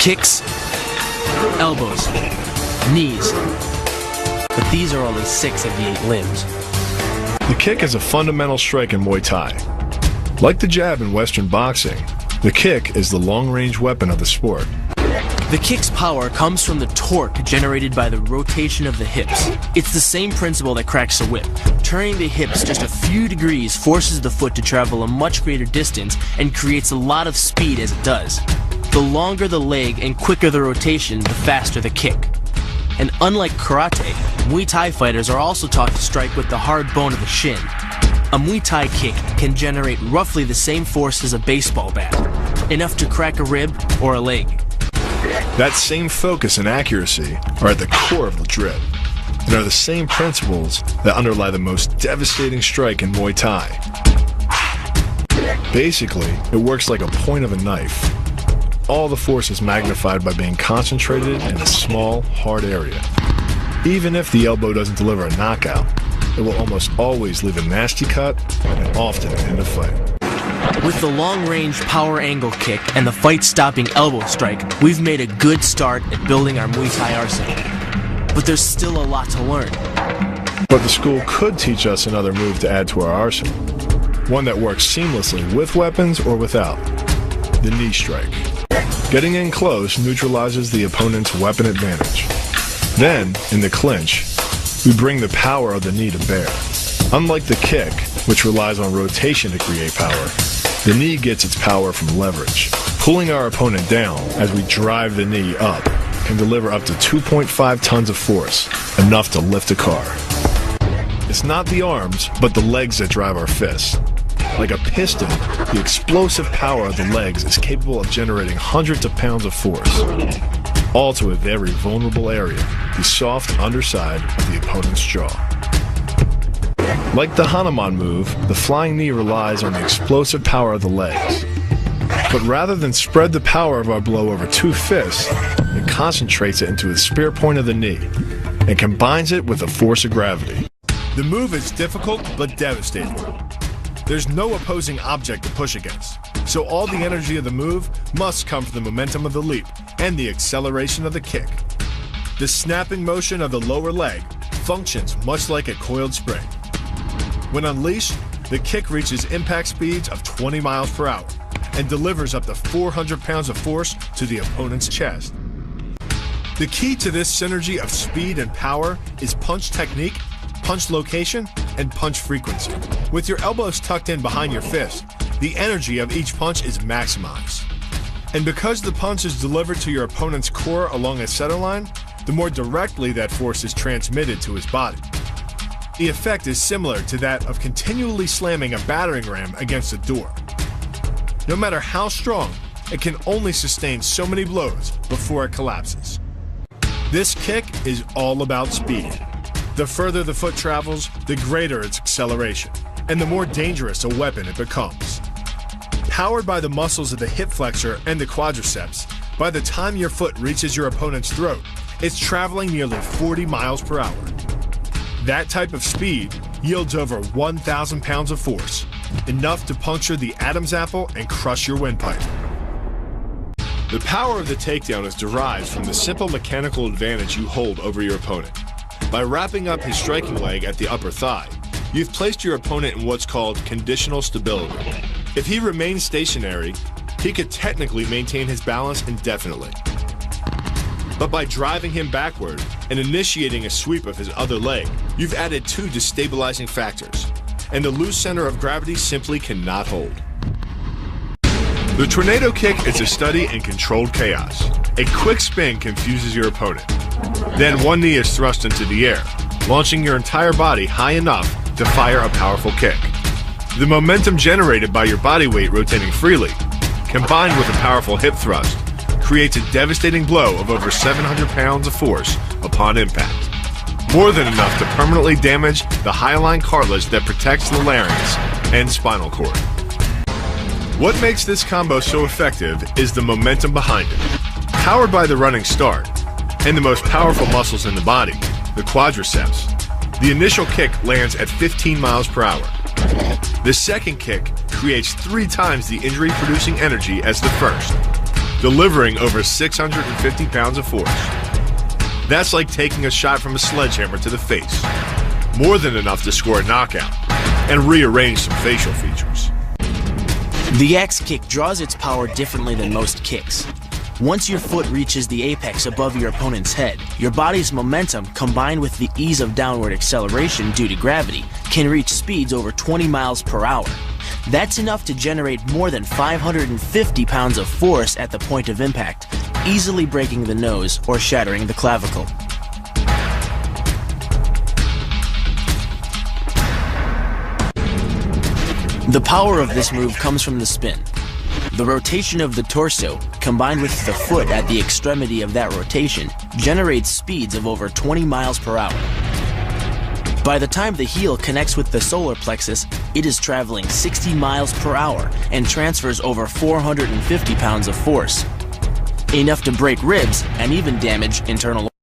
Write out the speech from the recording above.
kicks, elbows, knees. But these are only 6 of the 8 limbs. The kick is a fundamental strike in Muay Thai. Like the jab in Western boxing, the kick is the long-range weapon of the sport. The kick's power comes from the torque generated by the rotation of the hips. It's the same principle that cracks a whip. Turning the hips just a few degrees forces the foot to travel a much greater distance and creates a lot of speed as it does. The longer the leg and quicker the rotation, the faster the kick. And unlike karate, Muay Thai fighters are also taught to strike with the hard bone of the shin. A Muay Thai kick can generate roughly the same force as a baseball bat, enough to crack a rib or a leg. That same focus and accuracy are at the core of the drip, and are the same principles that underlie the most devastating strike in Muay Thai. Basically, it works like a point of a knife. All the force is magnified by being concentrated in a small, hard area. Even if the elbow doesn't deliver a knockout, it will almost always leave a nasty cut and often end a fight. With the long-range power angle kick and the fight-stopping elbow strike, we've made a good start at building our Muay Thai arsenal. But there's still a lot to learn. But the school could teach us another move to add to our arsenal. One that works seamlessly with weapons or without. The knee strike. Getting in close neutralizes the opponent's weapon advantage. Then, in the clinch, we bring the power of the knee to bear. Unlike the kick, which relies on rotation to create power, the knee gets its power from leverage. Pulling our opponent down as we drive the knee up can deliver up to 2.5 tons of force, enough to lift a car. It's not the arms, but the legs that drive our fists. Like a piston, the explosive power of the legs is capable of generating hundreds of pounds of force, all to a very vulnerable area, the soft underside of the opponent's jaw. Like the Hanuman move, the flying knee relies on the explosive power of the legs. But rather than spread the power of our blow over 2 fists, it concentrates it into the spear point of the knee and combines it with the force of gravity. The move is difficult but devastating. There's no opposing object to push against, so all the energy of the move must come from the momentum of the leap and the acceleration of the kick. The snapping motion of the lower leg functions much like a coiled spring. When unleashed, the kick reaches impact speeds of 20 miles per hour and delivers up to 400 pounds of force to the opponent's chest. The key to this synergy of speed and power is punch technique, punch location, and punch frequency. With your elbows tucked in behind your fist, the energy of each punch is maximized. And because the punch is delivered to your opponent's core along a center line, the more directly that force is transmitted to his body. The effect is similar to that of continually slamming a battering ram against a door. No matter how strong, it can only sustain so many blows before it collapses. This kick is all about speed. The further the foot travels, the greater its acceleration, and the more dangerous a weapon it becomes. Powered by the muscles of the hip flexor and the quadriceps, by the time your foot reaches your opponent's throat, it's traveling nearly 40 miles per hour. That type of speed yields over 1,000 pounds of force, enough to puncture the Adam's apple and crush your windpipe. The power of the takedown is derived from the simple mechanical advantage you hold over your opponent. By wrapping up his striking leg at the upper thigh, you've placed your opponent in what's called conditional stability. If he remains stationary, he could technically maintain his balance indefinitely. But by driving him backward and initiating a sweep of his other leg, you've added 2 destabilizing factors, and the loose center of gravity simply cannot hold. The tornado kick is a study in controlled chaos. A quick spin confuses your opponent. Then one knee is thrust into the air, launching your entire body high enough to fire a powerful kick. The momentum generated by your body weight rotating freely, combined with a powerful hip thrust, creates a devastating blow of over 700 pounds of force upon impact. More than enough to permanently damage the hyaline cartilage that protects the larynx and spinal cord. What makes this combo so effective is the momentum behind it. Powered by the running start and the most powerful muscles in the body, the quadriceps, the initial kick lands at 15 miles per hour. The second kick creates 3 times the injury-producing energy as the first. delivering over 650 pounds of force. That's like taking a shot from a sledgehammer to the face, more than enough to score a knockout and rearrange some facial features. The axe kick draws its power differently than most kicks. Once your foot reaches the apex above your opponent's head, your body's momentum, combined with the ease of downward acceleration due to gravity, can reach speeds over 20 miles per hour. That's enough to generate more than 550 pounds of force at the point of impact, easily breaking the nose or shattering the clavicle. The power of this move comes from the spin. The rotation of the torso, combined with the foot at the extremity of that rotation, generates speeds of over 20 miles per hour. By the time the heel connects with the solar plexus, it is traveling 60 miles per hour and transfers over 450 pounds of force, enough to break ribs and even damage internal organs.